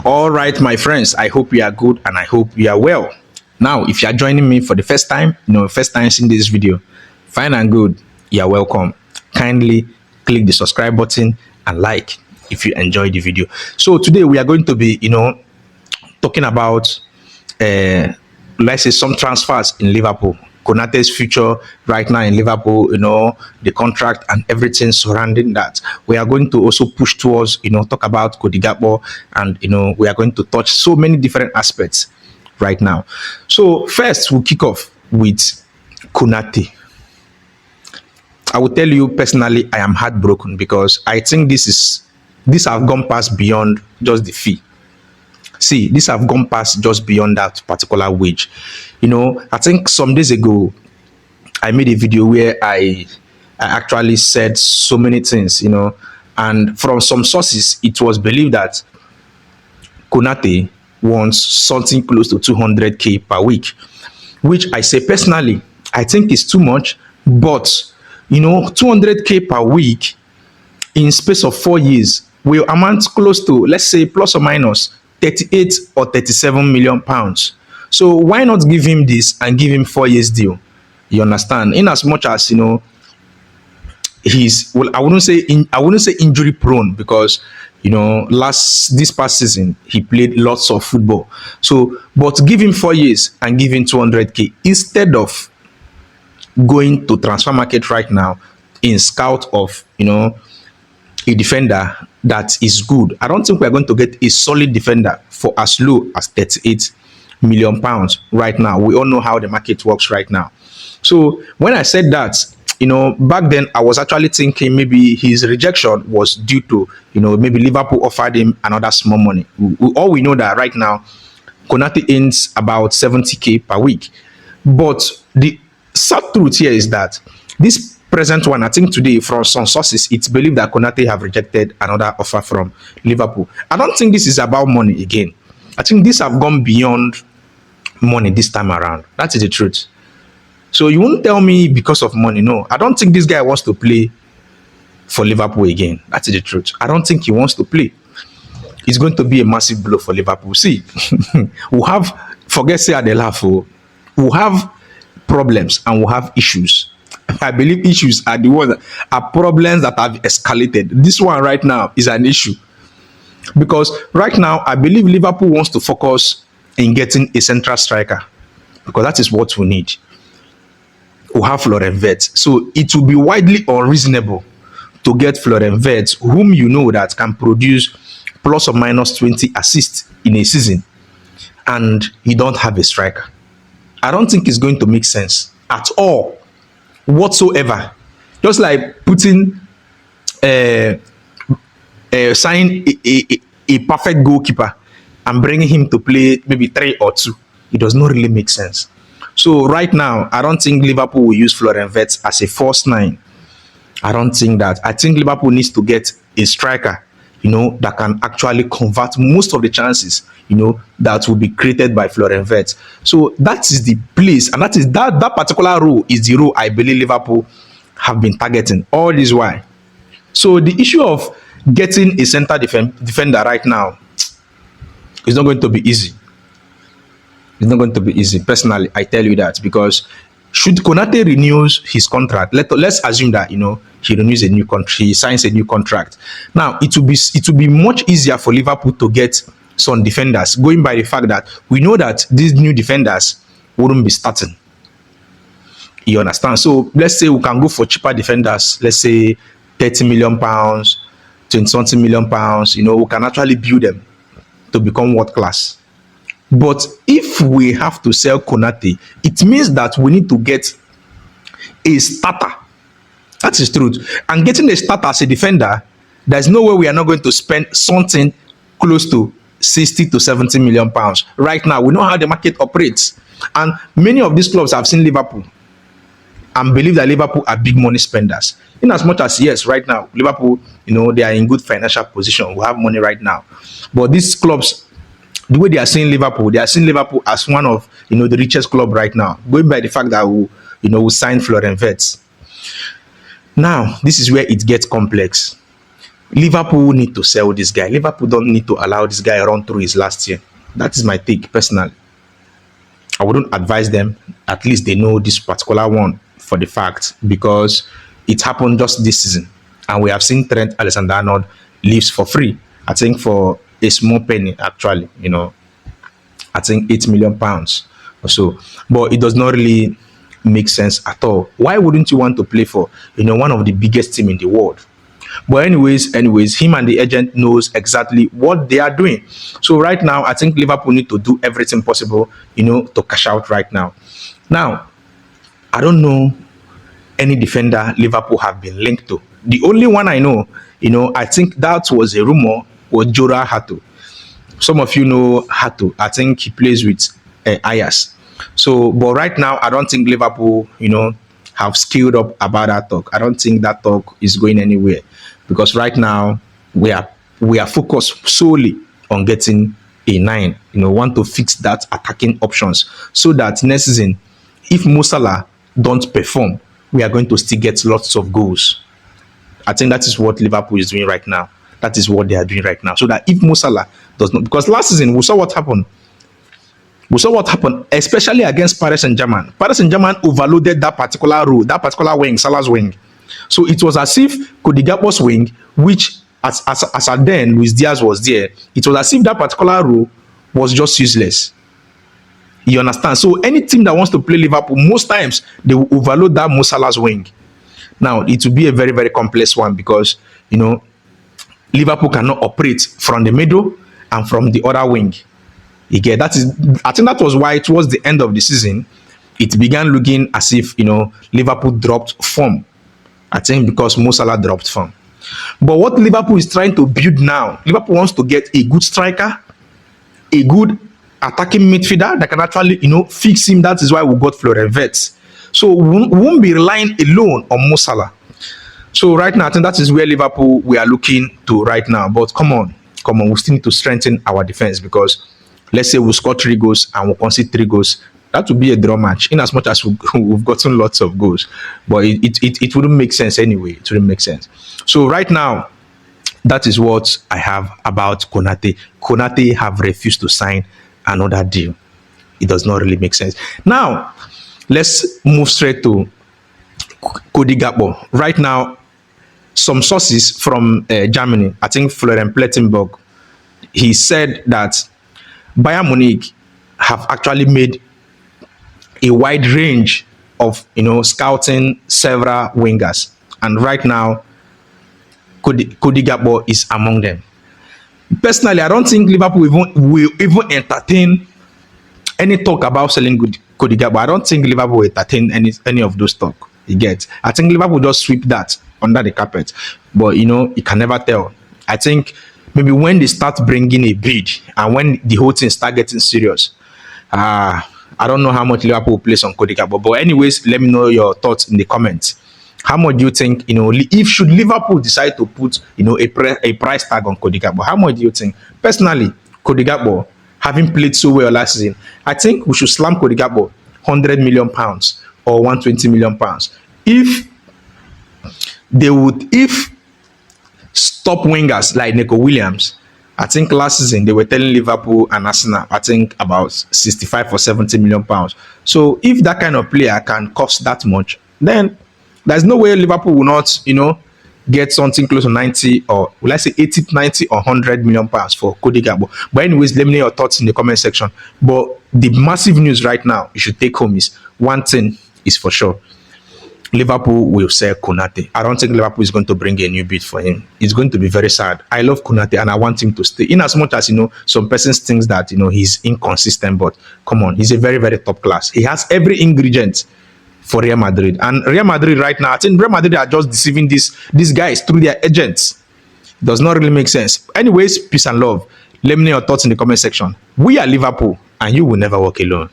All right, my friends, I hope you are good and I hope you are well. Now, if you are joining me for the first time, first time seeing this video, fine and good, you are welcome. Kindly click the subscribe button and like if you enjoyed the video. So today we are going to be, talking about, let's say, some transfers in Liverpool. Konate's future right now in Liverpool, the contract and everything surrounding that. We are going to also push towards, talk about Cody Gakpo, and we are going to touch so many different aspects right now. So first, we'll kick off with Konate. I will tell you personally, I am heartbroken because I think this have gone past beyond just the fee. See, these have gone past just beyond that particular wage. I think some days ago, I made a video where I actually said so many things, and from some sources, it was believed that Konate wants something close to 200k per week, which I say personally, I think is too much, but 200k per week in space of 4 years will amount close to, let's say, plus or minus 38 or 37 million pounds. So why not give him this and give him 4 years deal? You understand? In as much as he's, well, I wouldn't say injury prone, because this past season he played lots of football. So, but give him 4 years and give him 200k instead of going to transfer market right now in scout of a defender that is good. I don't think we're going to get a solid defender for as low as 38 million pounds right now. We all know how the market works right now. So when I said that, back then I was actually thinking maybe his rejection was due to, maybe Liverpool offered him another small money. All we know that right now, Konate earns about 70k per week. But the sad truth here is that this present one, I think today from some sources, it's believed that Konate have rejected another offer from Liverpool. I don't think this is about money again. I think these have gone beyond money this time around. That is the truth. So you won't tell me because of money. No, I don't think this guy wants to play for Liverpool again. That is the truth. I don't think he wants to play. It's going to be a massive blow for Liverpool. See, we'll have, forget say at the laugh, we'll have problems and we'll have issues. I believe issues are the ones that are problems that have escalated. This one right now is an issue, because right now I believe Liverpool wants to focus in getting a central striker, because that is what we need. We have Florian Wirtz, so it will be widely unreasonable to get Florian Wirtz, whom that can produce plus or minus 20 assists in a season, and you don't have a striker. I don't think it's going to make sense at all whatsoever. Just like putting signing a perfect goalkeeper and bringing him to play maybe 3 or 2, it does not really make sense. So right now, I don't think Liverpool will use Florian Wirtz as a false 9. I don't think that. I think Liverpool needs to get a striker, that can actually convert most of the chances, that will be created by Florian Wirtz. So that is the place, and that is that particular role is the role I believe Liverpool have been targeting all this while. So the issue of getting a center defender right now is not going to be easy. It's not going to be easy. Personally, I tell you that, because should Konate renews his contract, let's assume that he renews a new contract, he signs a new contract. Now it will be much easier for Liverpool to get some defenders, going by the fact that we know that these new defenders wouldn't be starting. You understand? So let's say we can go for cheaper defenders, let's say 30 million pounds, 20-something million pounds. We can actually build them to become world class. But if we have to sell Konate, it means that we need to get a starter. That is truth. And getting a starter as a defender, there's no way we are not going to spend something close to 60 to 70 million pounds. Right now, we know how the market operates. And many of these clubs have seen Liverpool and believe that Liverpool are big money spenders. In as much as, yes, right now, Liverpool, they are in good financial position. We have money right now. But these clubs, the way they are seeing Liverpool as one of, the richest club right now, going by the fact that we signed Florian Wirtz. Now, this is where it gets complex. Liverpool need to sell this guy. Liverpool don't need to allow this guy run through his last year. That is my take personally. I wouldn't advise them. At least they know this particular one for the fact, because it happened just this season. And we have seen Trent Alexander-Arnold leaves for free. I think for a small penny, actually, I think £8 million or so. But it does not really make sense at all. Why wouldn't you want to play for, one of the biggest team in the world? But anyways, him and the agent knows exactly what they are doing. So right now, I think Liverpool need to do everything possible, to cash out right now. Now, I don't know any defender Liverpool have been linked to. The only one I know, I think that was a rumor, was Jora Hato. Some of you know Hato. I think he plays with Ajax. So, but right now, I don't think Liverpool, have skilled up about that talk. I don't think that talk is going anywhere, because right now we are focused solely on getting a 9. Want to fix that attacking options, so that next season, if Mo Salah don't perform, we are going to still get lots of goals. I think that is what Liverpool is doing right now. That is what they are doing right now. So that if Mo Salah does not, because last season we saw what happened. We saw what happened, especially against Paris Saint-Germain. Paris Saint-Germain overloaded that particular row, that particular wing, Salah's wing. So it was as if Cody Gakpo's wing, which as at then Luis Diaz was there, it was as if that particular row was just useless. You understand? So any team that wants to play Liverpool, most times they will overload that Mo Salah's wing. Now it will be a very, very complex one, because Liverpool cannot operate from the middle and from the other wing. Again, I think that was why towards the end of the season, it began looking as if Liverpool dropped form. I think because Mo Salah dropped form. But what Liverpool is trying to build now, Liverpool wants to get a good striker, a good attacking midfielder that can actually fix him. That is why we got Florian Wirtz. So we won't be relying alone on Mo Salah. So right now, I think that is where Liverpool we are looking to right now. But come on, we still need to strengthen our defense, because let's say we score 3 goals and we concede 3 goals. That would be a draw match, in as much as we've gotten lots of goals. But it wouldn't make sense anyway. It wouldn't make sense. So right now, that is what I have about Konate. Konate have refused to sign another deal. It does not really make sense. Now, let's move straight to Cody Gakpo. Right now, some sources from Germany, I think Florian Plettenberg, he said that Bayern Munich have actually made a wide range of scouting several wingers, and right now Cody Gakpo is among them. Personally, I don't think Liverpool will even entertain any talk about selling Cody Gakpo. I don't think Liverpool will entertain any of those talk. You get? I think Liverpool just sweep that under the carpet. But you can never tell. I think maybe when they start bringing a bid and when the whole thing start getting serious, I don't know how much Liverpool will place on Cody Gakpo. But anyways, let me know your thoughts in the comments. How much do you think, if should Liverpool decide to put, a price tag on Cody Gakpo? How much do you think? Personally, Cody Gakpo, having played so well last season, I think we should slam Cody Gakpo £100 million or £120 million. If stop wingers like Nico Williams, I think last season they were telling Liverpool and Arsenal, I think about 65 or 70 million pounds. So if that kind of player can cost that much, then there's no way Liverpool will not, get something close to 90, or will I say 80, 90 or 100 million pounds for Cody Gakpo. But anyways, let me know your thoughts in the comment section. But the massive news right now you should take home is one thing is for sure. Liverpool will sell Konate. I don't think Liverpool is going to bring a new bid for him. It's going to be very sad. I love Konate and I want him to stay. In as much as, some persons think that, he's inconsistent, but come on, he's a very, very top class. He has every ingredient for Real Madrid. And Real Madrid right now, I think Real Madrid are just deceiving these guys through their agents. It does not really make sense. Anyways, peace and love. Let me know your thoughts in the comment section. We are Liverpool and you will never walk alone.